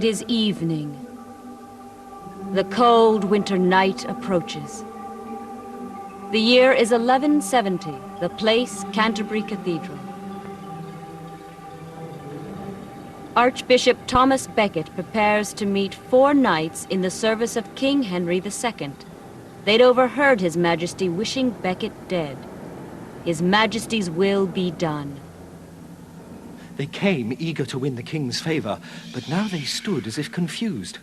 It is evening. The cold winter night approaches. The year is 1170, the place Canterbury Cathedral. Archbishop Thomas Becket prepares to meet 4 knights in the service of King Henry II. They'd overheard His Majesty wishing Becket dead. His Majesty's will be done. They came eager to win the king's favor, but now they stood as if confused.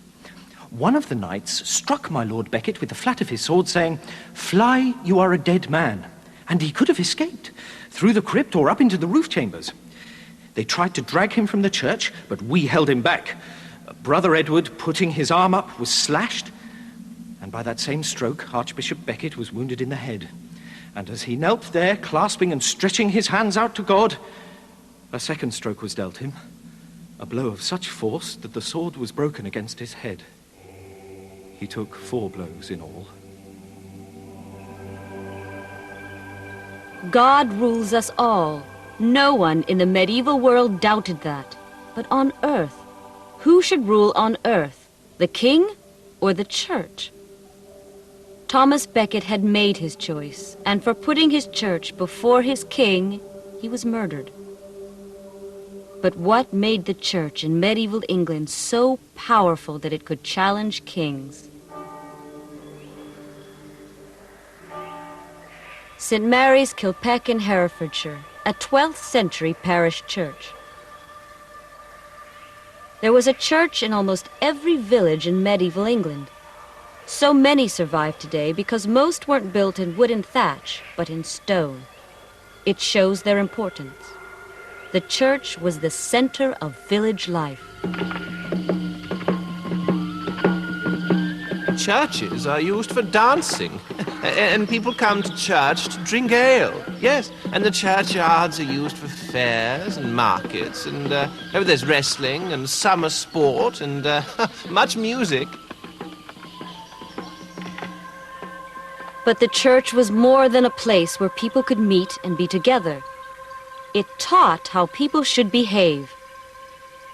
One of the knights struck my Lord Becket with the flat of his sword, saying, "Fly, you are a dead man." And he could have escaped, through the crypt or up into the roof chambers. They tried to drag him from the church, but we held him back. Brother Edward, putting his arm up, was slashed, and by that same stroke, Archbishop Becket was wounded in the head. And as he knelt there, clasping and stretching his hands out to God, a second stroke was dealt him, a blow of such force that the sword was broken against his head. He took 4 blows in all. God rules us all. No one in the medieval world doubted that. But on earth, who should rule on earth? The king or the church? Thomas Becket had made his choice, and for putting his church before his king, he was murdered. But what made the church in medieval England so powerful that it could challenge kings? St. Mary's, Kilpeck in Herefordshire, a 12th century parish church. There was a church in almost every village in medieval England. So many survive today because most weren't built in wood and thatch, but in stone. It shows their importance. The church was the center of village life. Churches are used for dancing, and people come to church to drink ale. Yes, and the churchyards are used for fairs and markets, and there's wrestling and summer sport and much music. But the church was more than a place where people could meet and be together. It taught how people should behave.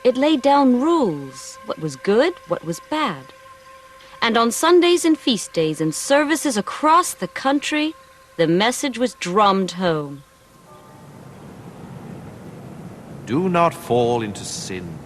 It laid down rules, what was good, what was bad. And on Sundays and feast days and services across the country, the message was drummed home. Do not fall into sin.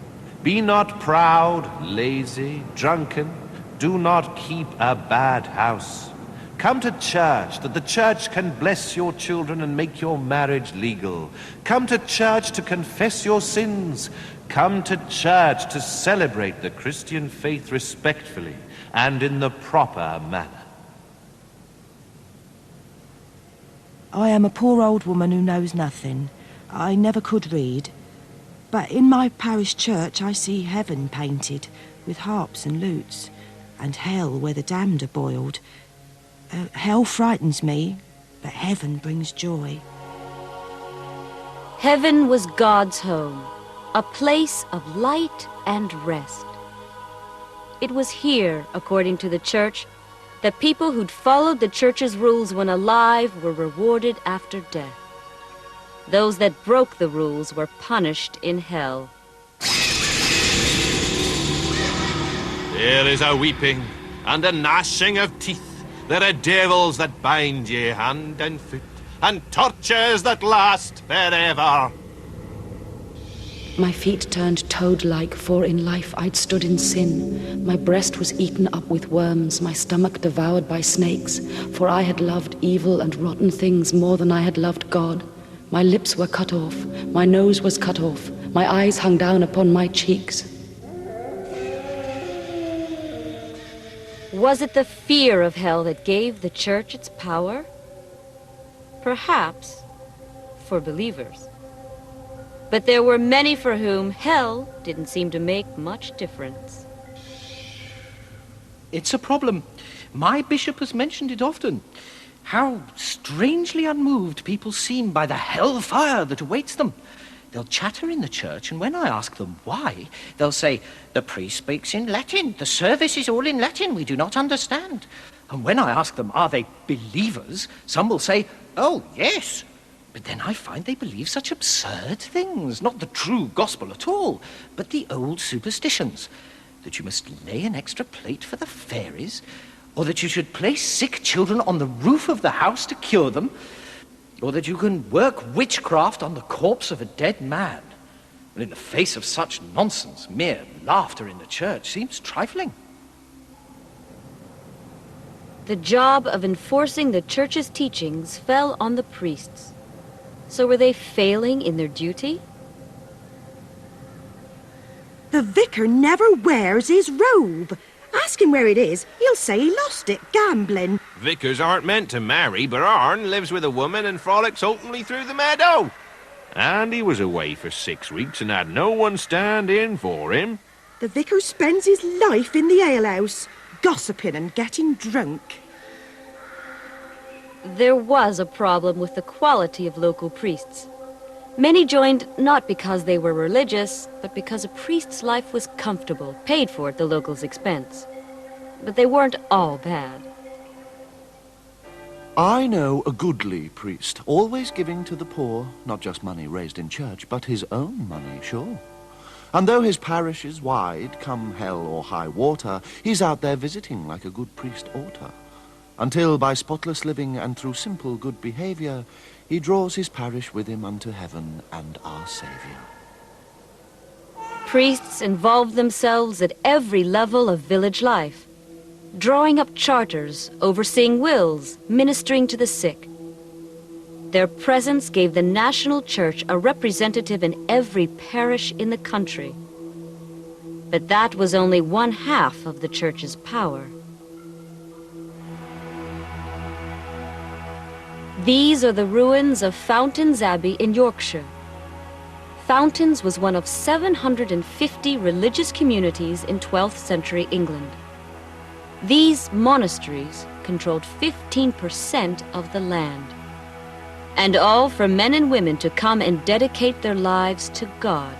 Be not proud, lazy, drunken. Do not keep a bad house. Come to church, that the church can bless your children and make your marriage legal. Come to church to confess your sins. Come to church to celebrate the Christian faith respectfully and in the proper manner. I am a poor old woman who knows nothing. I never could read. But in my parish church I see heaven painted with harps and lutes, and hell where the damned are boiled. Hell frightens me, but heaven brings joy. Heaven was God's home, a place of light and rest. It was here, according to the church, that people who'd followed the church's rules when alive were rewarded after death. Those that broke the rules were punished in hell. There is a weeping and a gnashing of teeth. There are devils that bind ye hand and foot, and tortures that last forever. My feet turned toad-like, for in life I'd stood in sin. My breast was eaten up with worms, my stomach devoured by snakes, for I had loved evil and rotten things more than I had loved God. My lips were cut off, my nose was cut off, my eyes hung down upon my cheeks. Was it the fear of hell that gave the church its power? Perhaps for believers. But there were many for whom hell didn't seem to make much difference. It's a problem. My bishop has mentioned it often. How strangely unmoved people seem by the hellfire that awaits them. They'll chatter in the church, and when I ask them why, they'll say, "The priest speaks in Latin. The service is all in Latin. We do not understand." And when I ask them, are they believers, some will say, "Oh, yes." But then I find they believe such absurd things, not the true gospel at all, but the old superstitions. That you must lay an extra plate for the fairies? Or that you should place sick children on the roof of the house to cure them? Or that you can work witchcraft on the corpse of a dead man? And in the face of such nonsense, mere laughter in the church seems trifling. The job of enforcing the church's teachings fell on the priests. So were they failing in their duty? The vicar never wears his robe. Ask him where it is. He'll say he lost it gambling. Vicars aren't meant to marry, but Arn lives with a woman and frolics openly through the meadow. And he was away for 6 weeks and had no one stand in for him. The vicar spends his life in the alehouse, gossiping and getting drunk. There was a problem with the quality of local priests. Many joined not because they were religious, but because a priest's life was comfortable, paid for at the locals' expense. But they weren't all bad. I know a goodly priest, always giving to the poor, not just money raised in church, but his own money, sure. And though his parish is wide, come hell or high water, he's out there visiting like a good priest oughter, until by spotless living and through simple good behaviour, he draws his parish with him unto heaven and our Saviour. Priests involved themselves at every level of village life, drawing up charters, overseeing wills, ministering to the sick. Their presence gave the national church a representative in every parish in the country. But that was only one half of the church's power. These are the ruins of Fountains Abbey in Yorkshire. Fountains was one of 750 religious communities in 12th century England. These monasteries controlled 15% of the land. And all for men and women to come and dedicate their lives to God.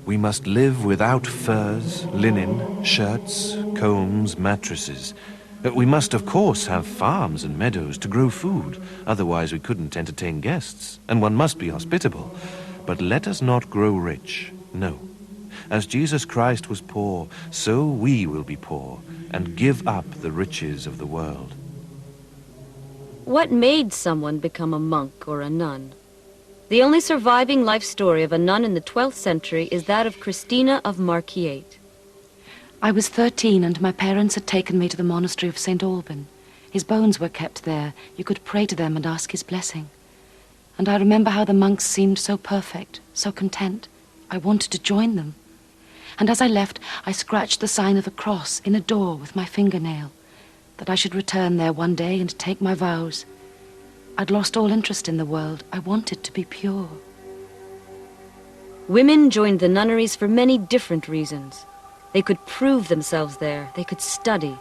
We must live without furs, linen, shirts, combs, mattresses. We must, of course, have farms and meadows to grow food. Otherwise we couldn't entertain guests. And one must be hospitable. But let us not grow rich. No. As Jesus Christ was poor, so we will be poor, and give up the riches of the world. What made someone become a monk or a nun? The only surviving life story of a nun in the 12th century is that of Christina of Markyate. I was 13 and my parents had taken me to the monastery of St. Alban. His bones were kept there. You could pray to them and ask his blessing. And I remember how the monks seemed so perfect, so content. I wanted to join them. And as I left, I scratched the sign of a cross in a door with my fingernail, that I should return there one day and take my vows. I'd lost all interest in the world. I wanted to be pure. Women joined the nunneries for many different reasons. They could prove themselves there. They could study.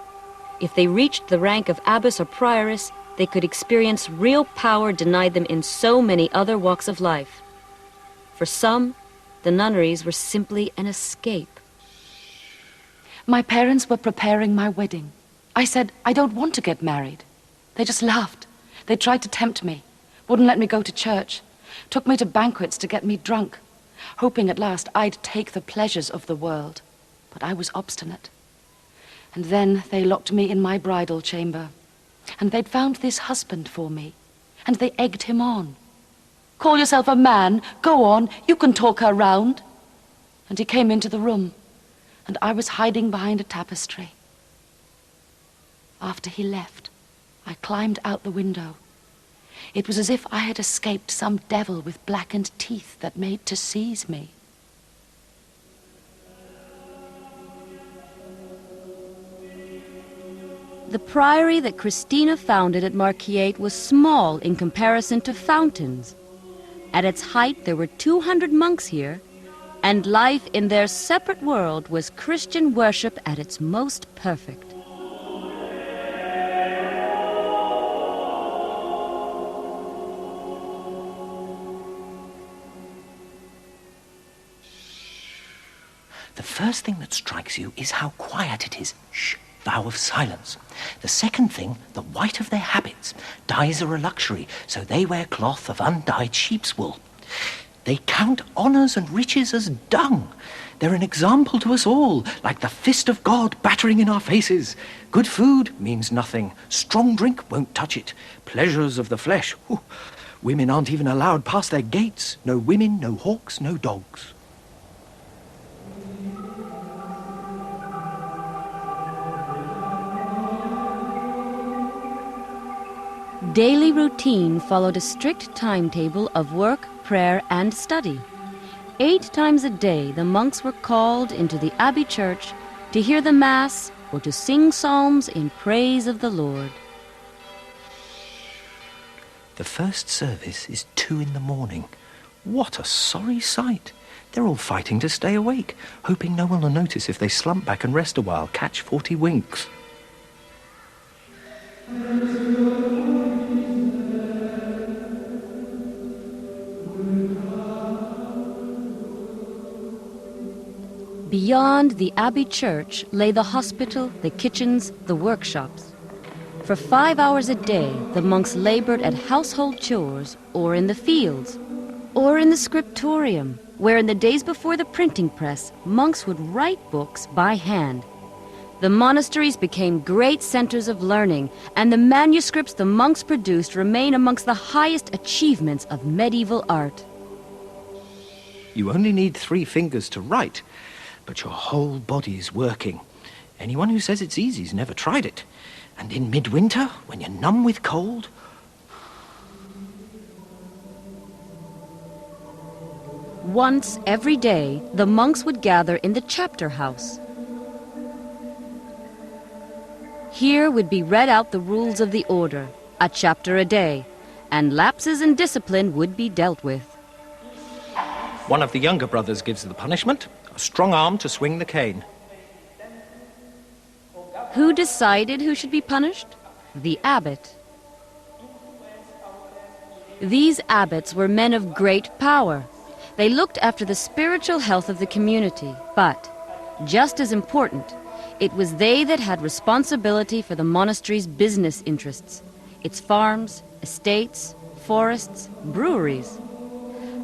If they reached the rank of abbess or prioress, they could experience real power denied them in so many other walks of life. For some, the nunneries were simply an escape. My parents were preparing my wedding. I said, I don't want to get married. They just laughed. They tried to tempt me, wouldn't let me go to church, took me to banquets to get me drunk, hoping at last I'd take the pleasures of the world. But I was obstinate. And then they locked me in my bridal chamber, and they'd found this husband for me, and they egged him on. Call yourself a man, go on, you can talk her round. And he came into the room, and I was hiding behind a tapestry. After he left, I climbed out the window. It was as if I had escaped some devil with blackened teeth that made to seize me. The priory that Christina founded at Markyate was small in comparison to Fountains. At its height, there were 200 monks here, and life in their separate world was Christian worship at its most perfect. The first thing that strikes you is how quiet it is. Shh, vow of silence. The second thing, the white of their habits. Dyes are a luxury, so they wear cloth of undyed sheep's wool. They count honours and riches as dung. They're an example to us all, like the fist of God battering in our faces. Good food means nothing. Strong drink won't touch it. Pleasures of the flesh. Whew. Women aren't even allowed past their gates. No women, no hawks, no dogs. Daily routine followed a strict timetable of work, prayer, and study. 8 times a day, the monks were called into the abbey church to hear the Mass or to sing psalms in praise of the Lord. The first service is 2 in the morning. What a sorry sight. They're all fighting to stay awake, hoping no one will notice if they slump back and rest a while, catch 40 winks. Beyond the abbey church lay the hospital, the kitchens, the workshops. For 5 hours a day, the monks labored at household chores, or in the fields, or in the scriptorium, where in the days before the printing press, monks would write books by hand. The monasteries became great centers of learning, and the manuscripts the monks produced remain amongst the highest achievements of medieval art. You only need 3 fingers to write, but your whole body's working. Anyone who says it's easy's never tried it. And in midwinter, when you're numb with cold... Once every day, the monks would gather in the chapter house. Here would be read out the rules of the order, a chapter a day, and lapses in discipline would be dealt with. One of the younger brothers gives the punishment, a strong arm to swing the cane. Who decided who should be punished? The abbot. These abbots were men of great power. They looked after the spiritual health of the community, but, just as important, it was they that had responsibility for the monastery's business interests, its farms, estates, forests, breweries.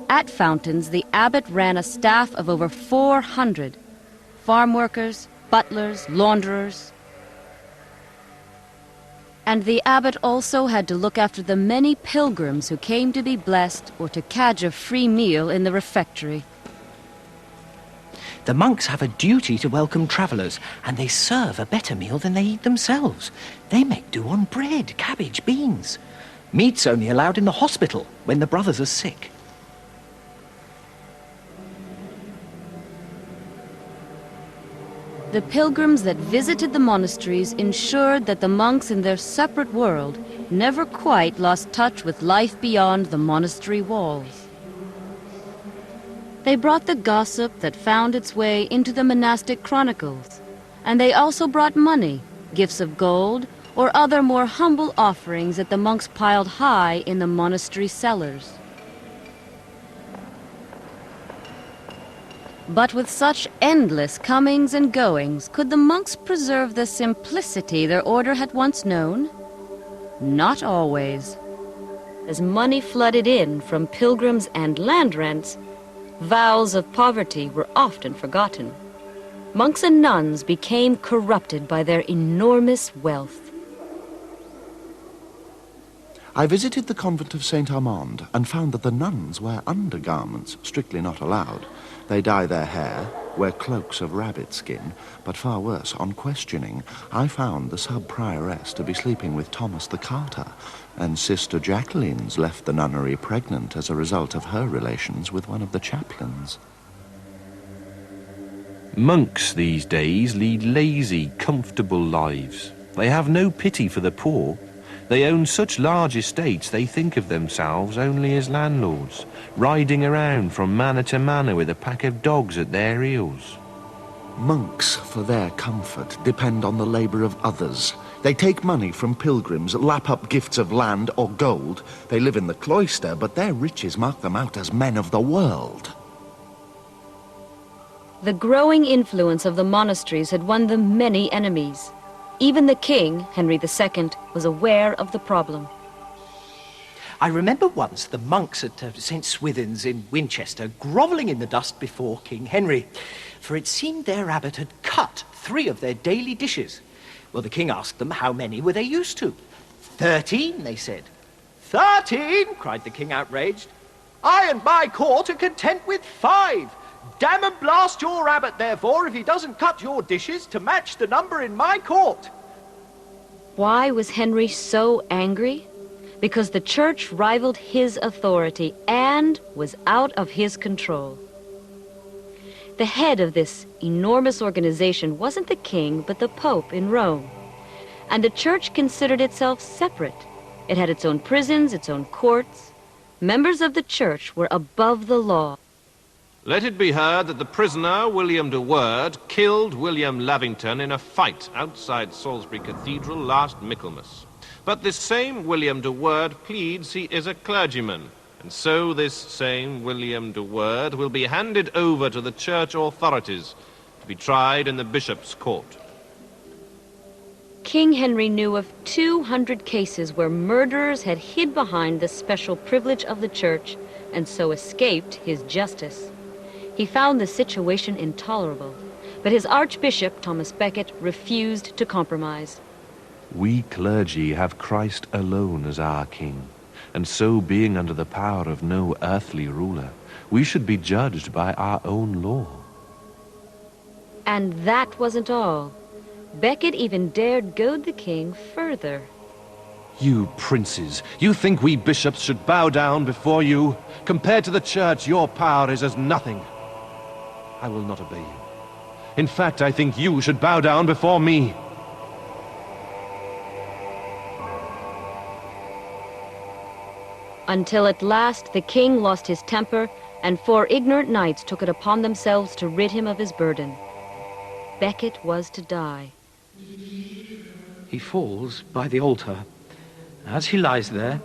At Fountains, the abbot ran a staff of over 400, farm workers, butlers, launderers. And the abbot also had to look after the many pilgrims who came to be blessed or to cadge a free meal in the refectory. The monks have a duty to welcome travellers, and they serve a better meal than they eat themselves. They make do on bread, cabbage, beans. Meat's only allowed in the hospital when the brothers are sick. The pilgrims that visited the monasteries ensured that the monks in their separate world never quite lost touch with life beyond the monastery walls. They brought the gossip that found its way into the monastic chronicles, and they also brought money, gifts of gold, or other more humble offerings that the monks piled high in the monastery cellars. But with such endless comings and goings, could the monks preserve the simplicity their order had once known? Not always. As money flooded in from pilgrims and land rents, vows of poverty were often forgotten. Monks and nuns became corrupted by their enormous wealth. I visited the convent of St. Armand and found that the nuns wear undergarments, strictly not allowed. They dye their hair, wear cloaks of rabbit skin, but far worse, on questioning, I found the sub-prioress to be sleeping with Thomas the carter, and Sister Jacqueline's left the nunnery pregnant as a result of her relations with one of the chaplains. Monks these days lead lazy, comfortable lives. They have no pity for the poor. They own such large estates they think of themselves only as landlords, riding around from manor to manor with a pack of dogs at their heels. Monks, for their comfort, depend on the labour of others. They take money from pilgrims, lap up gifts of land or gold. They live in the cloister, but their riches mark them out as men of the world. The growing influence of the monasteries had won them many enemies. Even the king, Henry II, was aware of the problem. I remember once the monks at St. Swithin's in Winchester grovelling in the dust before King Henry, for it seemed their abbot had cut 3 of their daily dishes. Well, the king asked them how many were they used to. 13, they said. 13, cried the king, outraged. I and my court are content with 5. Damn and blast your abbot, therefore, if he doesn't cut your dishes to match the number in my court. Why was Henry so angry? Because the church rivaled his authority and was out of his control. The head of this enormous organization wasn't the king, but the Pope in Rome. And the church considered itself separate. It had its own prisons, its own courts. Members of the church were above the law. Let it be heard that the prisoner, William de Worde, killed William Lavington in a fight outside Salisbury Cathedral last Michaelmas. But this same William de Worde pleads he is a clergyman, and so this same William de Worde will be handed over to the church authorities to be tried in the bishop's court. King Henry knew of 200 cases where murderers had hid behind the special privilege of the church and so escaped his justice. He found the situation intolerable, but his Archbishop, Thomas Becket, refused to compromise. We clergy have Christ alone as our king, and so being under the power of no earthly ruler, we should be judged by our own law. And that wasn't all. Becket even dared goad the king further. You princes, you think we bishops should bow down before you? Compared to the church, your power is as nothing. I will not obey you. In fact, I think you should bow down before me. Until at last the king lost his temper, and 4 ignorant knights took it upon themselves to rid him of his burden. Becket was to die. He falls by the altar. As he lies there,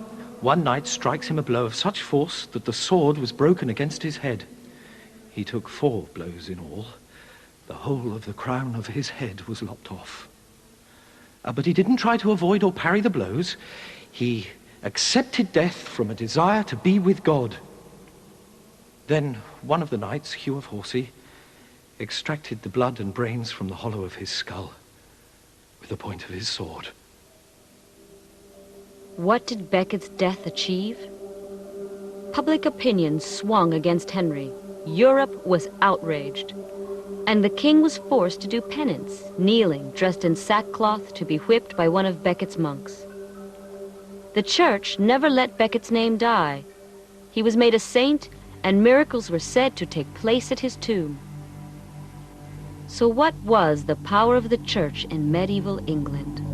one knight strikes him a blow of such force that the sword was broken against his head. He took 4 blows in all. The whole of the crown of his head was lopped off. But he didn't try to avoid or parry the blows. He accepted death from a desire to be with God. Then one of the knights, Hugh of Horsey, extracted the blood and brains from the hollow of his skull with the point of his sword. What did Becket's death achieve? Public opinion swung against Henry. Europe was outraged. And the king was forced to do penance, kneeling, dressed in sackcloth, to be whipped by one of Becket's monks. The church never let Becket's name die. He was made a saint, and miracles were said to take place at his tomb. So what was the power of the church in medieval England?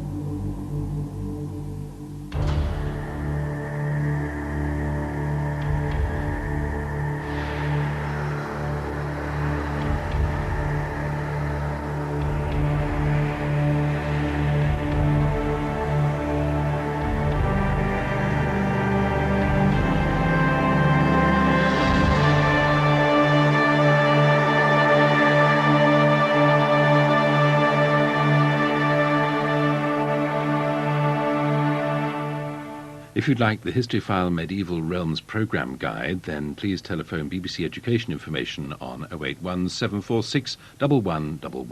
If you'd like the History File Medieval Realms Programme Guide, then please telephone BBC Education Information on 081 746 1111.